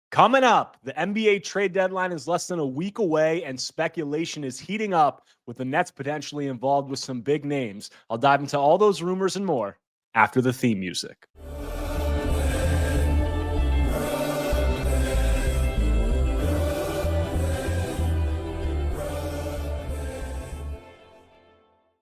Coming up, the NBA trade deadline is less than a week away, and speculation is heating up with the Nets potentially involved with some big names. I'll dive into all those rumors and more after the theme music.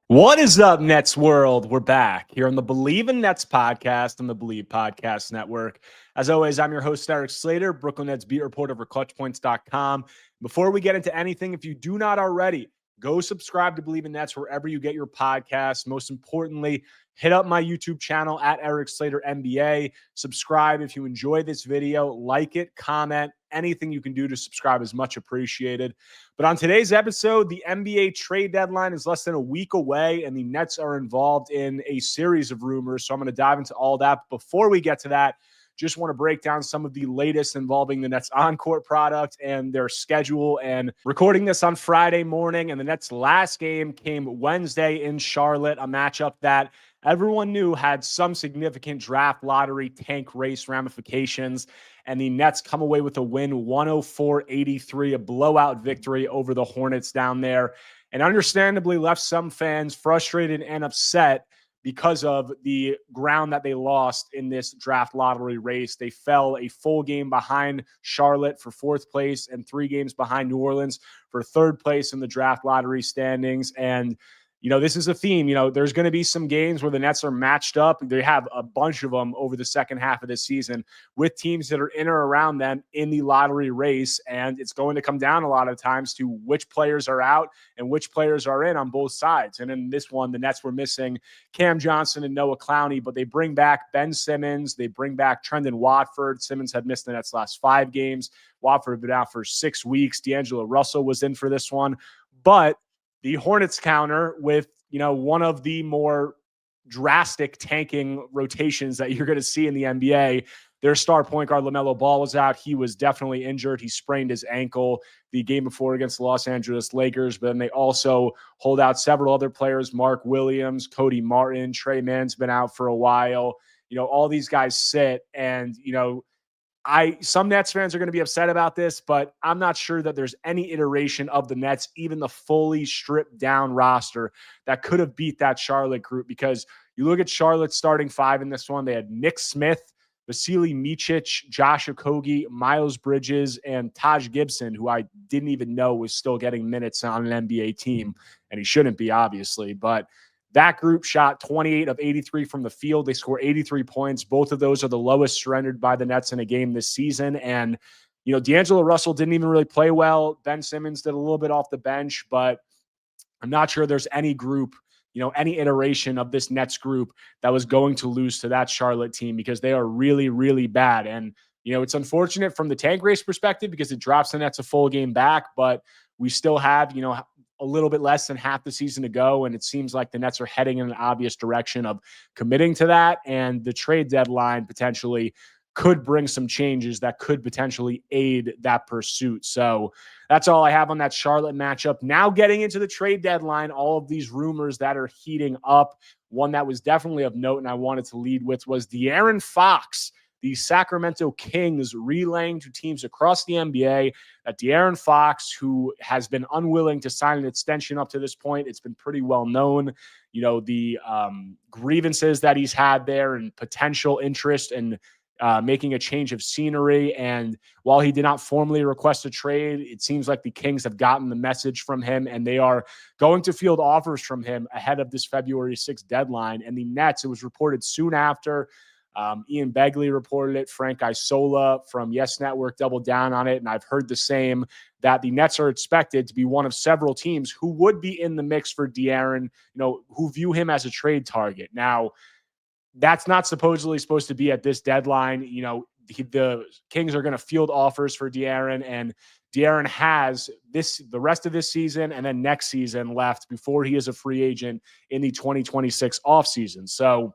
What is up, Nets world? We're back here on the Believe in Nets podcast on the Believe Podcast Network. As always, I'm your host, Erik Slater, Brooklyn Nets beat reporter for ClutchPoints.com. Before we get into anything, if you do not already, go subscribe to Believe in Nets wherever you get your podcasts. Most importantly, hit up my YouTube channel at Erik Slater NBA. Subscribe if you enjoy this video. Like it, comment. Anything you can do to subscribe is much appreciated. But on today's episode, the NBA trade deadline is less than a week away, and the Nets are involved in a series of rumors. So I'm going to dive into all that. But before we get to that, just want to break down some of the latest involving the Nets on-court product and their schedule. And recording this on Friday morning, and the Nets' last game came Wednesday in Charlotte, a matchup that everyone knew had some significant draft lottery tank race ramifications. And the Nets come away with a win, 104-83, a blowout victory over the Hornets down there. And understandably left some fans frustrated and upset because of the ground that they lost in this draft lottery race. They fell a full game behind Charlotte for fourth place and 3 games behind New Orleans for third place in the draft lottery standings. And this is a theme. There's going to be some games where the Nets are matched up. They have a bunch of them over the second half of this season with teams that are in or around them in the lottery race. And it's going to come down a lot of times to which players are out and which players are in on both sides. And in this one, the Nets were missing Cam Johnson and Noah Clowney, but they bring back Ben Simmons. They bring back Trendon Watford. Simmons had missed the Nets' last 5 games. Watford had been out for 6 weeks. D'Angelo Russell was in for this one. But the Hornets counter with, one of the more drastic tanking rotations that you're going to see in the NBA. Their star point guard, LaMelo Ball, was out. He was definitely injured. He sprained his ankle the game before against the Los Angeles Lakers. But then they also hold out several other players, Mark Williams, Cody Martin, Trey Mann's been out for a while. All these guys sit and, some Nets fans are going to be upset about this, but I'm not sure that there's any iteration of the Nets, even the fully stripped down roster, that could have beat that Charlotte group. Because you look at Charlotte's starting 5 in this one, they had Nick Smith, Vasily Micic, Josh Okogie, Miles Bridges, and Taj Gibson, who I didn't even know was still getting minutes on an NBA team, and he shouldn't be, obviously. But that group shot 28 of 83 from the field. They scored 83 points. Both of those are the lowest surrendered by the Nets in a game this season. And, D'Angelo Russell didn't even really play well. Ben Simmons did a little bit off the bench, but I'm not sure there's any group, any iteration of this Nets group that was going to lose to that Charlotte team, because they are really, really bad. And, it's unfortunate from the tank race perspective because it drops the Nets a full game back, but we still have, a little bit less than half the season to go. And it seems like the Nets are heading in an obvious direction of committing to that. And the trade deadline potentially could bring some changes that could potentially aid that pursuit. So that's all I have on that Charlotte matchup. Now getting into the trade deadline, all of these rumors that are heating up. One that was definitely of note and I wanted to lead with was De'Aaron Fox. The Sacramento Kings relaying to teams across the NBA that De'Aaron Fox, who has been unwilling to sign an extension up to this point, it's been pretty well known, the grievances that he's had there and potential interest in making a change of scenery. And while he did not formally request a trade, it seems like the Kings have gotten the message from him and they are going to field offers from him ahead of this February 6th deadline. And the Nets, it was reported soon after, Ian Begley reported it. Frank Isola from Yes Network doubled down on it. And I've heard the same, that the Nets are expected to be one of several teams who would be in the mix for De'Aaron, who view him as a trade target. Now, that's not supposedly supposed to be at this deadline. The Kings are going to field offers for De'Aaron, and De'Aaron has the rest of this season and then next season left before he is a free agent in the 2026 offseason. So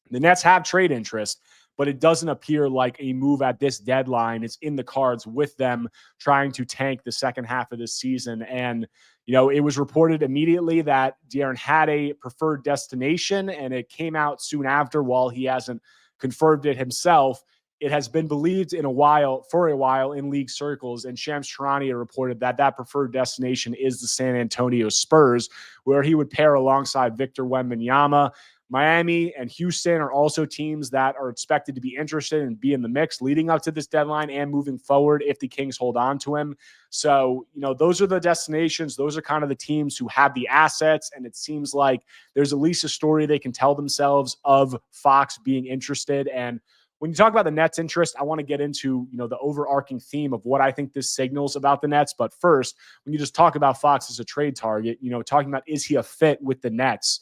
the Nets have trade interest, but it doesn't appear like a move at this deadline is in the cards with them trying to tank the second half of this season. And, it was reported immediately that De'Aaron had a preferred destination, and it came out soon after, while he hasn't confirmed it himself. it has been believed for a while in league circles, and Shams Charania reported that preferred destination is the San Antonio Spurs, where he would pair alongside Victor Wembanyama. Miami and Houston are also teams that are expected to be interested and be in the mix leading up to this deadline and moving forward if the Kings hold on to him. So, those are the destinations. Those are kind of the teams who have the assets, and it seems like there's at least a story they can tell themselves of Fox being interested. And when you talk about the Nets' interest, I want to get into, the overarching theme of what I think this signals about the Nets. But first, when you just talk about Fox as a trade target, talking about is he a fit with the Nets?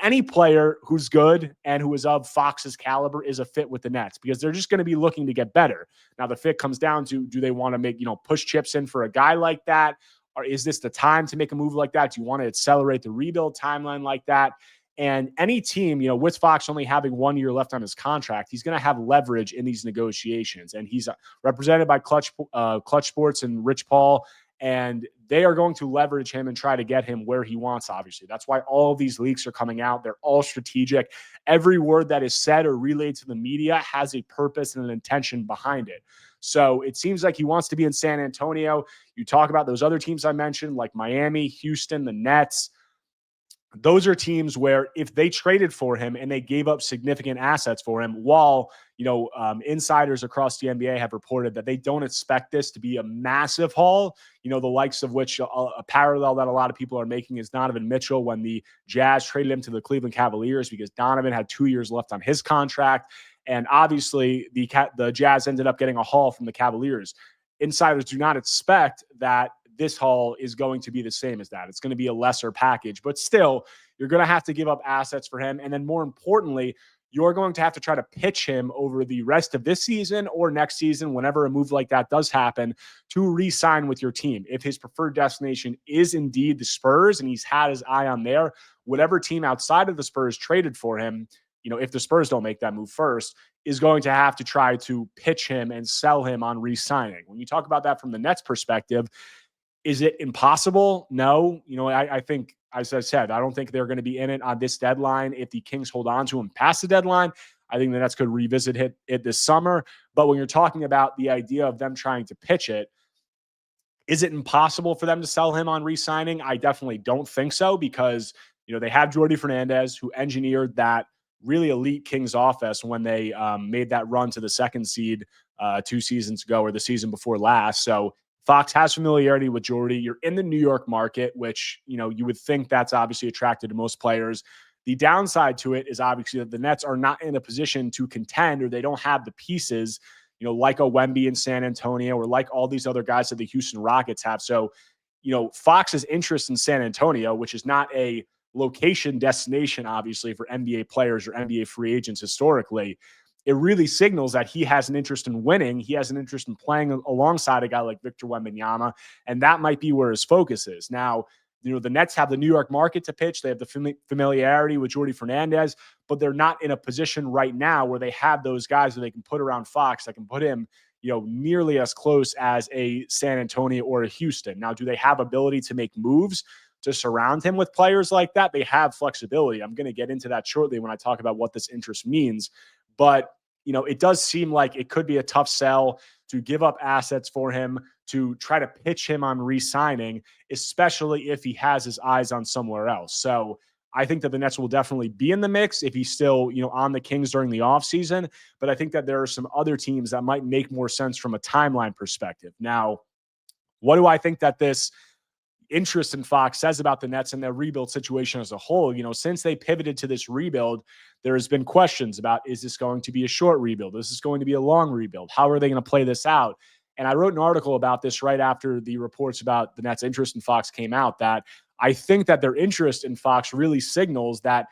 Any player who's good and who is of Fox's caliber is a fit with the Nets because they're just going to be looking to get better. Now, the fit comes down to, do they want to make, push chips in for a guy like that? Or is this the time to make a move like that? Do you want to accelerate the rebuild timeline like that? And any team, with Fox only having 1 year left on his contract, he's going to have leverage in these negotiations. And he's represented by Clutch Sports and Rich Paul, and they are going to leverage him and try to get him where he wants, obviously. That's why all of these leaks are coming out. They're all strategic. Every word that is said or relayed to the media has a purpose and an intention behind it. So it seems like he wants to be in San Antonio. You talk about those other teams I mentioned, like Miami, Houston, the Nets. Those are teams where if they traded for him and they gave up significant assets for him, while, insiders across the NBA have reported that they don't expect this to be a massive haul, the likes of which a parallel that a lot of people are making is Donovan Mitchell when the Jazz traded him to the Cleveland Cavaliers because Donovan had 2 years left on his contract. And obviously the Jazz ended up getting a haul from the Cavaliers. Insiders do not expect that this haul is going to be the same as that. It's going to be a lesser package, but still, you're going to have to give up assets for him. And then more importantly, you're going to have to try to pitch him over the rest of this season or next season, whenever a move like that does happen, to re-sign with your team. If his preferred destination is indeed the Spurs and he's had his eye on there, whatever team outside of the Spurs traded for him, if the Spurs don't make that move first, is going to have to try to pitch him and sell him on re-signing. When you talk about that from the Nets perspective, is it impossible? No. I think, as I said, I don't think they're going to be in it on this deadline. If the Kings hold on to him past the deadline, I think the Nets could revisit it this summer. But when you're talking about the idea of them trying to pitch it, is it impossible for them to sell him on re-signing? I definitely don't think so because, they have Jordi Fernandez, who engineered that really elite Kings offense when they made that run to the second seed 2 seasons ago or the season before last. So Fox has familiarity with Jordy. You're in the New York market, which, you would think that's obviously attracted to most players. The downside to it is obviously that the Nets are not in a position to contend, or they don't have the pieces, like a Wemby in San Antonio or like all these other guys that the Houston Rockets have. So, Fox's interest in San Antonio, which is not a location destination, obviously, for NBA players or NBA free agents historically, it really signals that he has an interest in winning. He has an interest in playing alongside a guy like Victor Wembanyama, and that might be where his focus is. Now, the Nets have the New York market to pitch. They have the familiarity with Jordi Fernandez, but they're not in a position right now where they have those guys that they can put around Fox that can put him, nearly as close as a San Antonio or a Houston. Now, do they have ability to make moves to surround him with players like that? They have flexibility. I'm going to get into that shortly when I talk about what this interest means. But, it does seem like it could be a tough sell to give up assets for him, to try to pitch him on re-signing, especially if he has his eyes on somewhere else. So I think that the Nets will definitely be in the mix if he's still, on the Kings during the offseason. But I think that there are some other teams that might make more sense from a timeline perspective. Now, what do I think that this interest in Fox says about the Nets and their rebuild situation as a whole? Since they pivoted to this rebuild, there's been questions about, is this going to be a short rebuild? Is this going to be a long rebuild? How are they going to play this out? And I wrote an article about this right after the reports about the Nets' interest in Fox came out, that I think that their interest in Fox really signals that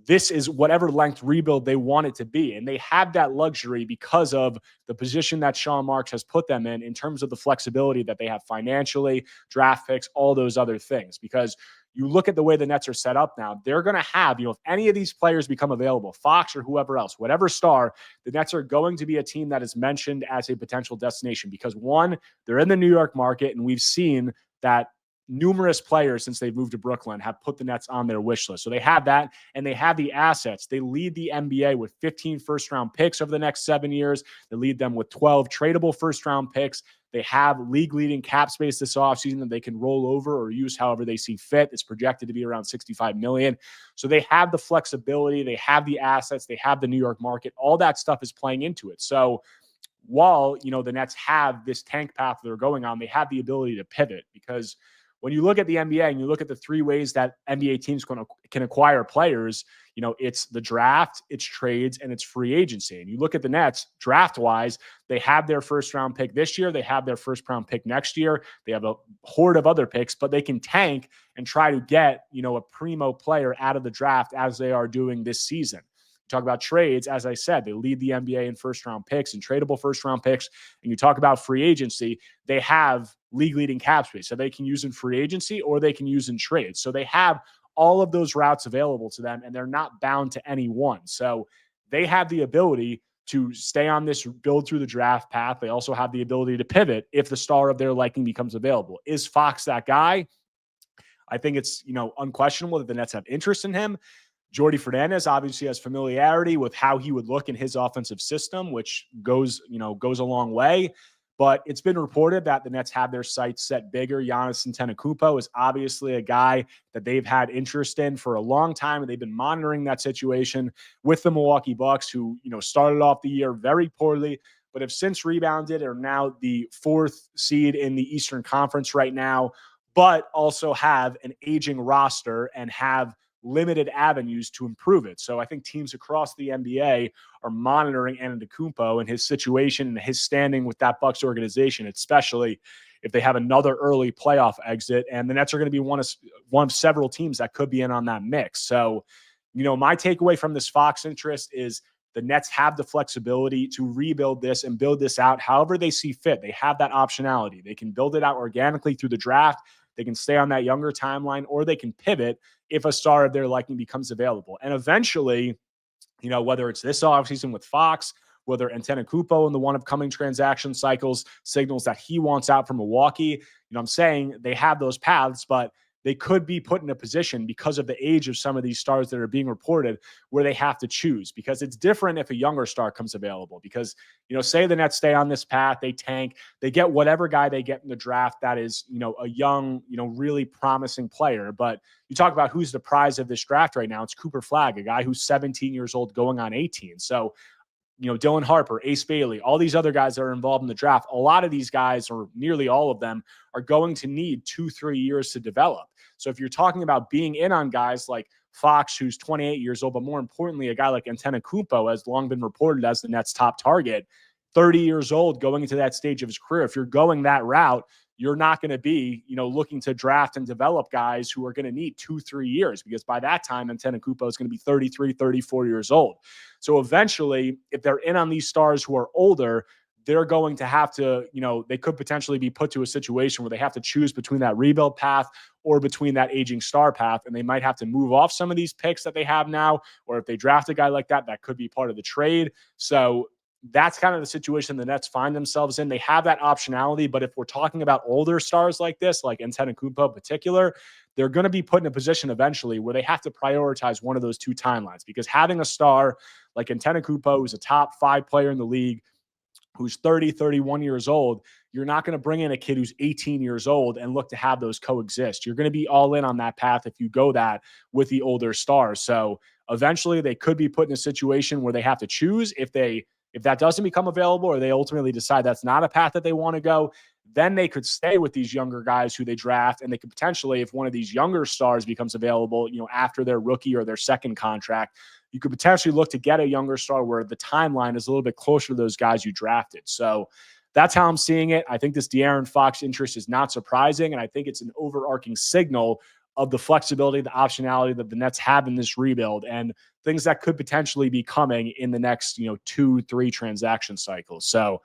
this is whatever length rebuild they want it to be. And they have that luxury because of the position that Sean Marks has put them in terms of the flexibility that they have financially, draft picks, all those other things. Because you look at the way the Nets are set up now, they're going to have, if any of these players become available, Fox or whoever else, whatever star, the Nets are going to be a team that is mentioned as a potential destination because, one, they're in the New York market, and we've seen that numerous players since they've moved to Brooklyn have put the Nets on their wish list. So they have that, and they have the assets. They lead the NBA with 15 first-round picks over the next 7 years. They lead them with 12 tradable first-round picks. They have league-leading cap space this offseason that they can roll over or use however they see fit. It's projected to be around $65 million. So they have the flexibility. They have the assets. They have the New York market. All that stuff is playing into it. So while, the Nets have this tank path they're going on, they have the ability to pivot, because when you look at the NBA and you look at the three ways that NBA teams can acquire players, it's the draft, it's trades, and it's free agency. And you look at the Nets draft-wise, they have their first-round pick this year. They have their first-round pick next year. They have a horde of other picks, but they can tank and try to get, a primo player out of the draft as they are doing this season. Talk about trades, as I said, they lead the NBA in first-round picks and tradable first-round picks. And you talk about free agency, they have league-leading cap space, so they can use in free agency or they can use in trades. So they have all of those routes available to them, and they're not bound to any one. So they have the ability to stay on this build through the draft path. They also have the ability to pivot if the star of their liking becomes available. Is Fox that guy? I think it's, unquestionable that the Nets have interest in him. Jordi Fernandez obviously has familiarity with how he would look in his offensive system, which goes a long way. But it's been reported that the Nets have their sights set bigger. Giannis Antetokounmpo is obviously a guy that they've had interest in for a long time, and they've been monitoring that situation with the Milwaukee Bucks, who, started off the year very poorly, but have since rebounded, are now the 4th seed in the Eastern Conference right now, but also have an aging roster and have limited avenues to improve it. So I think teams across the NBA are monitoring Antetokounmpo and his situation and his standing with that Bucks organization, especially if they have another early playoff exit. And the Nets are going to be one of several teams that could be in on that mix. So, my takeaway from this Fox interest is the Nets have the flexibility to rebuild this and build this out however they see fit. They have that optionality. They can build it out organically through the draft. They can stay on that younger timeline, or they can pivot if a star of their liking becomes available. And eventually, whether it's this offseason with Fox, whether Antetokounmpo in the one upcoming transaction cycles signals that he wants out from Milwaukee, I'm saying they have those paths, but they could be put in a position because of the age of some of these stars that are being reported where they have to choose, because it's different if a younger star comes available. Because, say the Nets stay on this path, they tank, they get whatever guy they get in the draft that is, a young, really promising player. But you talk about who's the prize of this draft right now. It's Cooper Flagg, a guy who's 17 years old going on 18. So, Dylan Harper, Ace Bailey, all these other guys that are involved in the draft, a lot of these guys, or nearly all of them, are going to need 2-3 years to develop. So if you're talking about being in on guys like Fox, who's 28 years old, but more importantly, a guy like Antetokounmpo has long been reported as the Nets' top target, 30 years old going into that stage of his career, if you're going that route, you're not going to be, looking to draft and develop guys who are going to need 2-3 years, because by that time, Antetokounmpo is going to be 33, 34 years old. So eventually, if they're in on these stars who are older, they're going to have to, they could potentially be put to a situation where they have to choose between that rebuild path or between that aging star path. And they might have to move off some of these picks that they have now, or if they draft a guy like that, that could be part of the trade. So that's kind of the situation the Nets find themselves in. They have that optionality, but if we're talking about older stars like this, like Antetokounmpo in particular, they're going to be put in a position eventually where they have to prioritize one of those two timelines, because having a star like Antetokounmpo, who's a top 5 player in the league, who's 30, 31 years old, you're not going to bring in a kid who's 18 years old and look to have those coexist. You're going to be all in on that path if you go that with the older stars. So eventually they could be put in a situation where they have to choose. If that doesn't become available, or they ultimately decide that's not a path that they want to go, then they could stay with these younger guys who they draft, and they could potentially, if one of these younger stars becomes available, after their rookie or their second contract, you could potentially look to get a younger star where the timeline is a little bit closer to those guys you drafted. So that's how I'm seeing it. I think this De'Aaron Fox interest is not surprising, and I think it's an overarching signal of the flexibility, the optionality that the Nets have in this rebuild, and things that could potentially be coming in the next, 2-3 transaction cycles. So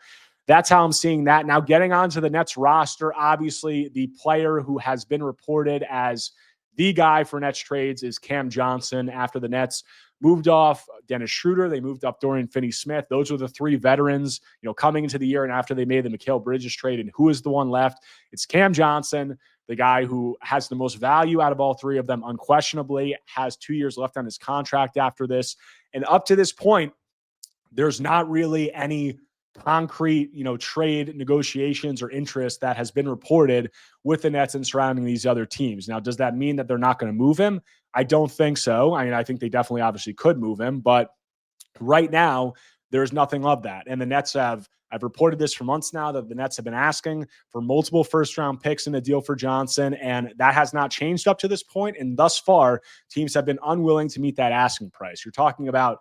that's how I'm seeing that. Now, getting onto the Nets roster, obviously the player who has been reported as the guy for Nets trades is Cam Johnson. After the Nets moved off Dennis Schroeder, they moved up Dorian Finney-Smith. Those were the 3 veterans, coming into the year, and after they made the Mikal Bridges trade. And who is the one left? It's Cam Johnson. the guy who has the most value out of all three of them, unquestionably, has 2 years left on his contract after this. And up to this point, there's not really any concrete, trade negotiations or interest that has been reported with the Nets and surrounding these other teams. Now, does that mean that they're not going to move him? I don't think so. I mean, I think they definitely obviously could move him, but right now, there's nothing of that. And the Nets I've reported this for months now that the Nets have been asking for multiple first-round picks in the deal for Johnson, and that has not changed up to this point. And thus far, teams have been unwilling to meet that asking price. You're talking about,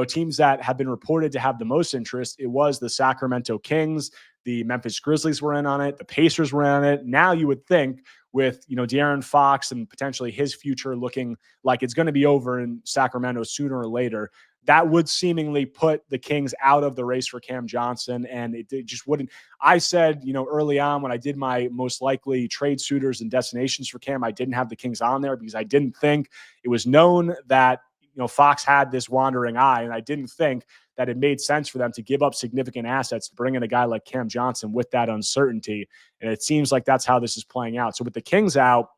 teams that have been reported to have the most interest. It was the Sacramento Kings, the Memphis Grizzlies were in on it, the Pacers were in on it. Now you would think with, De'Aaron Fox and potentially his future looking like it's going to be over in Sacramento sooner or later, that would seemingly put the Kings out of the race for Cam Johnson. And it just wouldn't. I said, early on when I did my most likely trade suitors and destinations for Cam, I didn't have the Kings on there because I didn't think it was known that, Fox had this wandering eye. And I didn't think that it made sense for them to give up significant assets to bring in a guy like Cam Johnson with that uncertainty. And it seems like that's how this is playing out. So with the Kings out,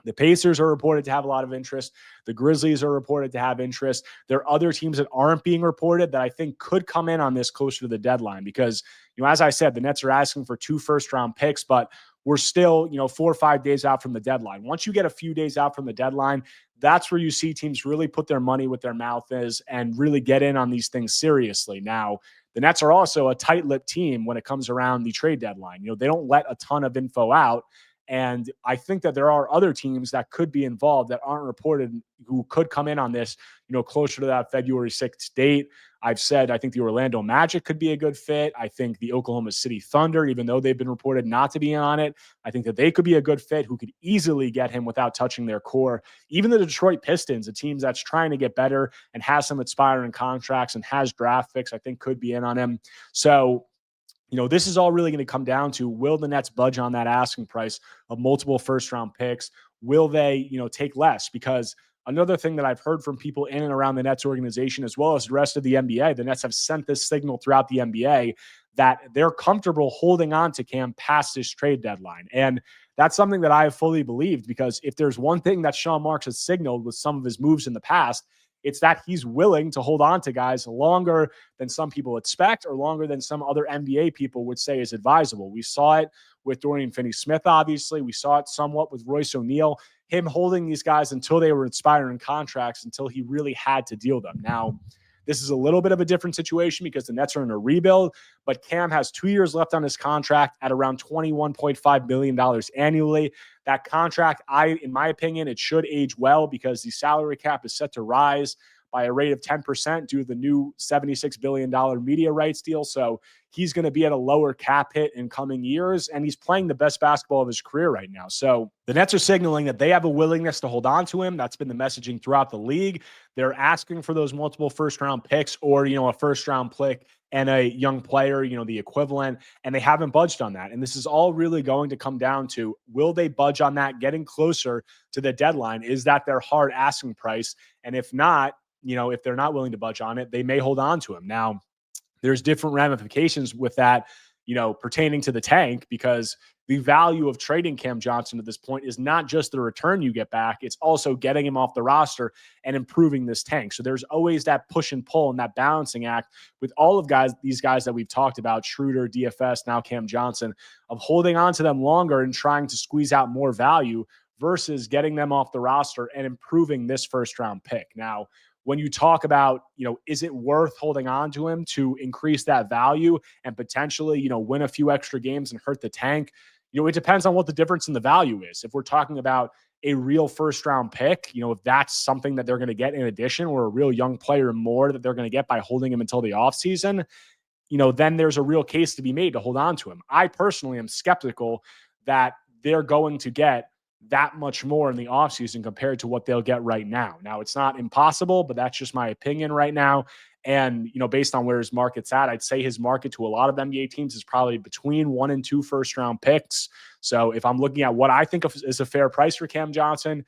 the Pacers are reported to have a lot of interest. The Grizzlies are reported to have interest. There are other teams that aren't being reported that I think could come in on this closer to the deadline because, as I said, the Nets are asking for 2 first-round picks, but we're still, 4 or 5 days out from the deadline. Once you get a few days out from the deadline, that's where you see teams really put their money where their mouth is and really get in on these things seriously. Now, the Nets are also a tight-lipped team when it comes around the trade deadline. They don't let a ton of info out. And I think that there are other teams that could be involved that aren't reported who could come in on this, closer to that February 6th date. I've said I think the Orlando Magic could be a good fit. I think the Oklahoma City Thunder, even though they've been reported not to be on it, I think that they could be a good fit who could easily get him without touching their core. Even the Detroit Pistons, a team that's trying to get better and has some expiring contracts and has draft picks, I think could be in on him. So, this is all really going to come down to, will the Nets budge on that asking price of multiple first-round picks? Will they, take less? Because another thing that I've heard from people in and around the Nets organization, as well as the rest of the NBA, the Nets have sent this signal throughout the NBA that they're comfortable holding on to Cam past this trade deadline. And that's something that I have fully believed, because if there's one thing that Sean Marks has signaled with some of his moves in the past, it's that he's willing to hold on to guys longer than some people expect or longer than some other NBA people would say is advisable. We saw it with Dorian Finney-Smith, obviously. We saw it somewhat with Royce O'Neal, him holding these guys until they were expiring contracts, until he really had to deal them. Now, this is a little bit of a different situation because the Nets are in a rebuild, but Cam has 2 years left on his contract at around $21.5 million annually. That contract, in my opinion, it should age well because the salary cap is set to rise by a rate of 10% due to the new $76 billion media rights deal. So he's going to be at a lower cap hit in coming years, and he's playing the best basketball of his career right now. So the Nets are signaling that they have a willingness to hold on to him. That's been the messaging throughout the league. They're asking for those multiple first-round picks or, a first-round pick and a young player, the equivalent, and they haven't budged on that. And this is all really going to come down to, will they budge on that getting closer to the deadline? Is that their hard asking price? And if not, if they're not willing to budge on it, they may hold on to him. Now, there's different ramifications with that, pertaining to the tank, because the value of trading Cam Johnson at this point is not just the return you get back, it's also getting him off the roster and improving this tank. So there's always that push and pull and that balancing act with all of these guys that we've talked about, Schroeder, DFS, now Cam Johnson, of holding on to them longer and trying to squeeze out more value versus getting them off the roster and improving this first round pick. Now, when you talk about, is it worth holding on to him to increase that value and potentially, win a few extra games and hurt the tank? It depends on what the difference in the value is. If we're talking about a real first round pick, if that's something that they're going to get in addition, or a real young player more that they're going to get by holding him until the offseason, then there's a real case to be made to hold on to him. I personally am skeptical that they're going to get that much more in the offseason compared to what they'll get right now. Now, it's not impossible, but that's just my opinion right now. And, based on where his market's at, I'd say his market to a lot of NBA teams is probably between 1 and 2 first round picks. So if I'm looking at what I think of is a fair price for Cam Johnson,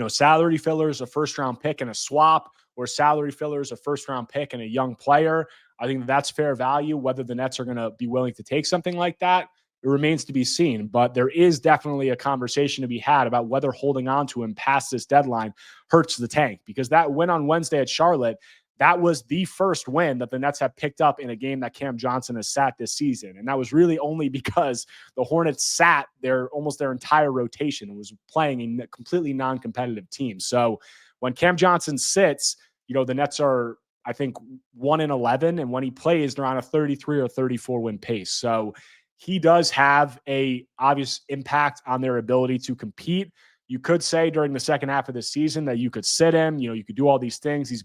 salary fillers, a first round pick and a swap, or salary fillers, a first round pick and a young player, I think that's fair value. Whether the Nets are going to be willing to take something like that, it remains to be seen. But there is definitely a conversation to be had about whether holding on to him past this deadline hurts the tank, because that win on Wednesday at Charlotte, that was the first win that the Nets have picked up in a game that Cam Johnson has sat this season. And that was really only because the Hornets sat almost their entire rotation and was playing a completely non-competitive team. So when Cam Johnson sits, the Nets are, I think, 1-11. And when he plays, they're on a 33 or 34 win pace. So he does have a obvious impact on their ability to compete. You could say during the second half of the season that you could sit him, you could do all these things. He's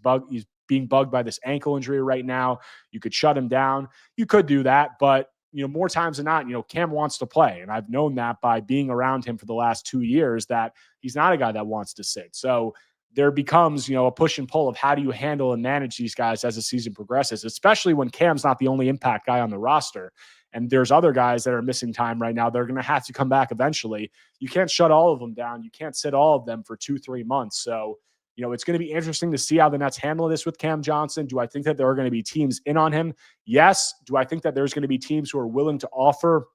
being bugged by this ankle injury right now. You could shut him down. You could do that, but more times than not, Cam wants to play. And I've known that by being around him for the last 2 years, that he's not a guy that wants to sit. So there becomes, a push and pull of how do you handle and manage these guys as the season progresses, especially when Cam's not the only impact guy on the roster. And there's other guys that are missing time right now. They're going to have to come back eventually. You can't shut all of them down. You can't sit all of them for 2-3 months. So, it's going to be interesting to see how the Nets handle this with Cam Johnson. Do I think that there are going to be teams in on him? Yes. Do I think that there's going to be teams who are willing to offer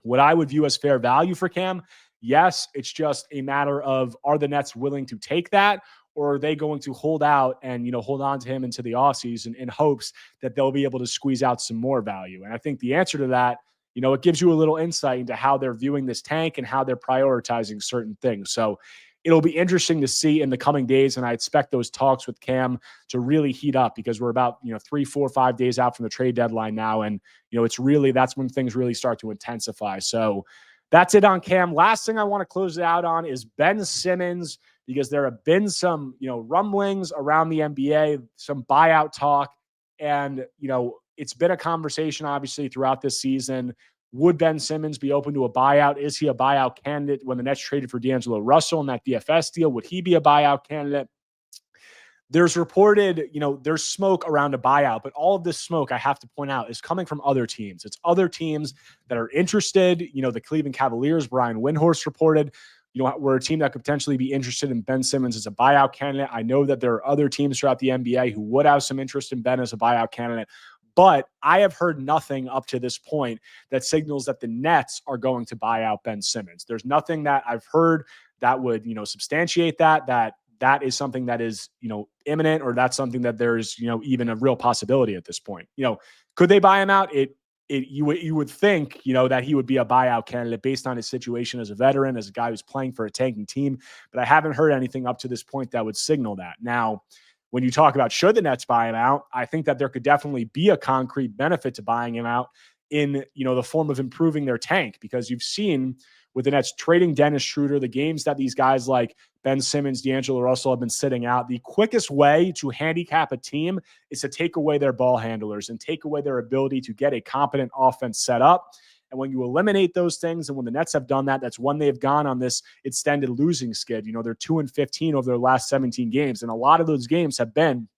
what I would view as fair value for Cam? Yes. It's just a matter of, are the Nets willing to take that? Or are they going to hold out and, hold on to him into the offseason in hopes that they'll be able to squeeze out some more value? And I think the answer to that, it gives you a little insight into how they're viewing this tank and how they're prioritizing certain things. So it'll be interesting to see in the coming days. And I expect those talks with Cam to really heat up, because we're about, 3, 4, 5 days out from the trade deadline now. And, that's when things really start to intensify. So that's it on Cam. Last thing I want to close it out on is Ben Simmons, because there have been some, rumblings around the NBA, some buyout talk. And, it's been a conversation, obviously, throughout this season. Would Ben Simmons be open to a buyout? Is he a buyout candidate? When the Nets traded for D'Angelo Russell in that DFS deal, would he be a buyout candidate? There's reported, there's smoke around a buyout, but all of this smoke, I have to point out, is coming from other teams. It's other teams that are interested. The Cleveland Cavaliers, Brian Windhorst reported, we're a team that could potentially be interested in Ben Simmons as a buyout candidate. I know that there are other teams throughout the NBA who would have some interest in Ben as a buyout candidate, but I have heard nothing up to this point that signals that the Nets are going to buy out Ben Simmons. There's nothing that I've heard that would, substantiate that is something that is, imminent, or that's something that there's, even a real possibility at this point. Could they buy him out? You would think, that he would be a buyout candidate based on his situation as a veteran, as a guy who's playing for a tanking team. But I haven't heard anything up to this point that would signal that. Now, when you talk about should the Nets buy him out, I think that there could definitely be a concrete benefit to buying him out in, the form of improving their tank, because you've seen with the Nets trading Dennis Schroeder, the games that these guys like Ben Simmons, D'Angelo Russell have been sitting out, the quickest way to handicap a team is to take away their ball handlers and take away their ability to get a competent offense set up. And when you eliminate those things, and when the Nets have done that, that's when they've gone on this extended losing skid. They're 2-15 over their last 17 games. And a lot of those games have been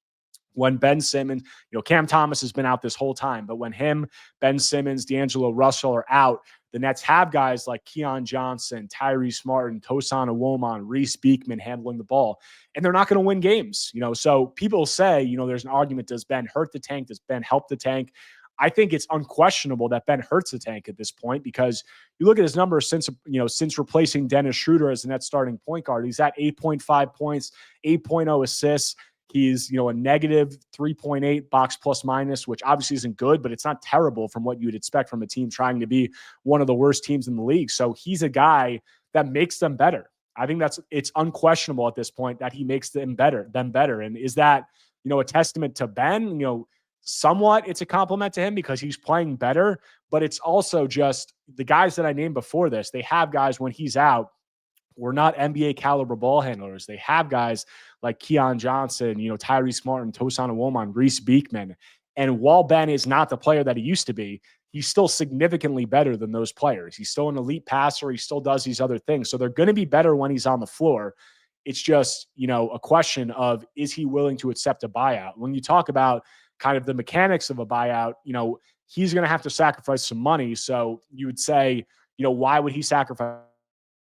when Ben Simmons, Cam Thomas has been out this whole time, but when him, Ben Simmons, D'Angelo Russell are out, the Nets have guys like Keon Johnson, Tyrese Martin, Tosan Awoma, Reese Beekman handling the ball, and they're not going to win games. So people say, there's an argument, does Ben hurt the tank? Does Ben help the tank? I think it's unquestionable that Ben hurts the tank at this point, because you look at his numbers since replacing Dennis Schroeder as the Nets starting point guard. He's at 8.5 points, 8.0 assists. He's, a negative 3.8 box plus minus, which obviously isn't good, but it's not terrible from what you'd expect from a team trying to be one of the worst teams in the league. So he's a guy that makes them better. I think it's unquestionable at this point that he makes them better. And is that, a testament to Ben? Somewhat it's a compliment to him because he's playing better, but it's also just the guys that I named before this. They have guys when he's out, we're not NBA caliber ball handlers. They have guys like Keon Johnson, Tyrese Martin, Tosan Awoma, Reese Beekman. And while Ben is not the player that he used to be, he's still significantly better than those players. He's still an elite passer. He still does these other things. So they're going to be better when he's on the floor. It's just, a question of, is he willing to accept a buyout? When you talk about kind of the mechanics of a buyout, he's going to have to sacrifice some money. So you would say, why would he sacrifice?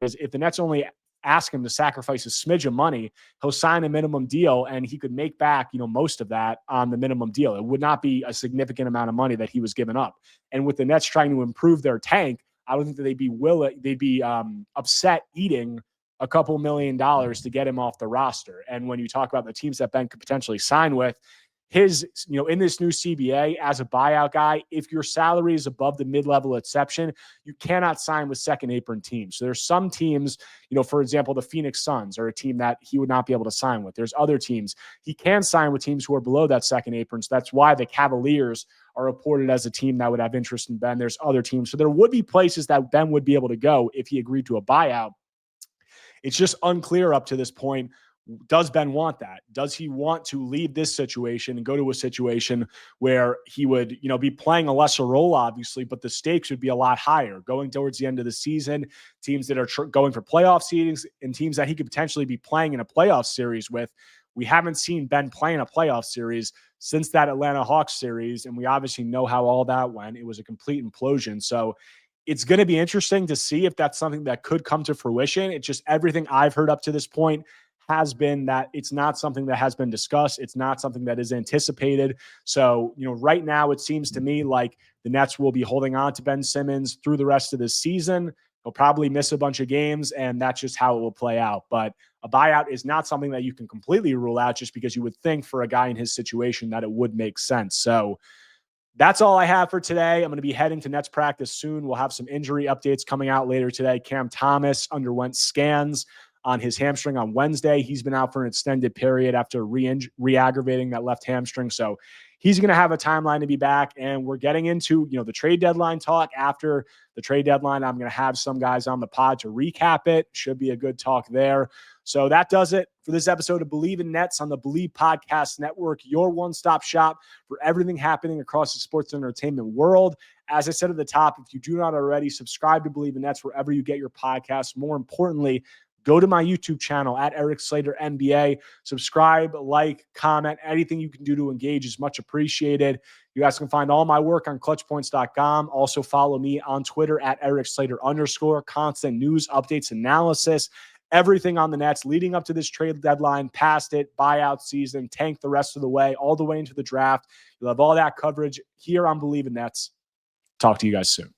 Because if the Nets only ask him to sacrifice a smidge of money, he'll sign a minimum deal and he could make back, most of that on the minimum deal. It would not be a significant amount of money that he was giving up. And with the Nets trying to improve their tank, I don't think that they'd be upset eating a couple $1 million to get him off the roster. And when you talk about the teams that Ben could potentially sign with, his, in this new CBA as a buyout guy, if your salary is above the mid-level exception, you cannot sign with second apron teams. So there's some teams, for example, the Phoenix Suns are a team that he would not be able to sign with. There's other teams he can sign with, teams who are below that second apron. So that's why the Cavaliers are reported as a team that would have interest in Ben. There's other teams. So there would be places that Ben would be able to go if he agreed to a buyout. It's just unclear up to this point. Does Ben want that? Does he want to leave this situation and go to a situation where he would, be playing a lesser role, obviously, but the stakes would be a lot higher going towards the end of the season, teams that are going for playoff seedings and teams that he could potentially be playing in a playoff series with. We haven't seen Ben play in a playoff series since that Atlanta Hawks series, and we obviously know how all that went. It was a complete implosion. So it's going to be interesting to see if that's something that could come to fruition. It's just everything I've heard up to this point has been that it's not something that has been discussed. It's not something that is anticipated. So, right now it seems to me like the Nets will be holding on to Ben Simmons through the rest of the season. He'll probably miss a bunch of games, and that's just how it will play out. But a buyout is not something that you can completely rule out just because you would think for a guy in his situation that it would make sense. So that's all I have for today. I'm going to be heading to Nets practice soon. We'll have some injury updates coming out later today. Cam Thomas underwent scans on his hamstring on Wednesday. He's been out for an extended period after re-aggravating that left hamstring. So he's going to have a timeline to be back. And we're getting into, the trade deadline talk. After the trade deadline, I'm going to have some guys on the pod to recap it. Should be a good talk there. So that does it for this episode of Believe in Nets on the Believe Podcast Network, your one-stop shop for everything happening across the sports and entertainment world. As I said at the top, if you do not already, subscribe to Believe in Nets wherever you get your podcasts. More importantly, go to my YouTube channel at Erik Slater NBA. Subscribe, like, comment. Anything you can do to engage is much appreciated. You guys can find all my work on ClutchPoints.com. Also follow me on Twitter at Erik Slater _. Constant news, updates, analysis, everything on the Nets leading up to this trade deadline, past it, buyout season, tank the rest of the way, all the way into the draft. You'll have all that coverage here on Believe in Nets. Talk to you guys soon.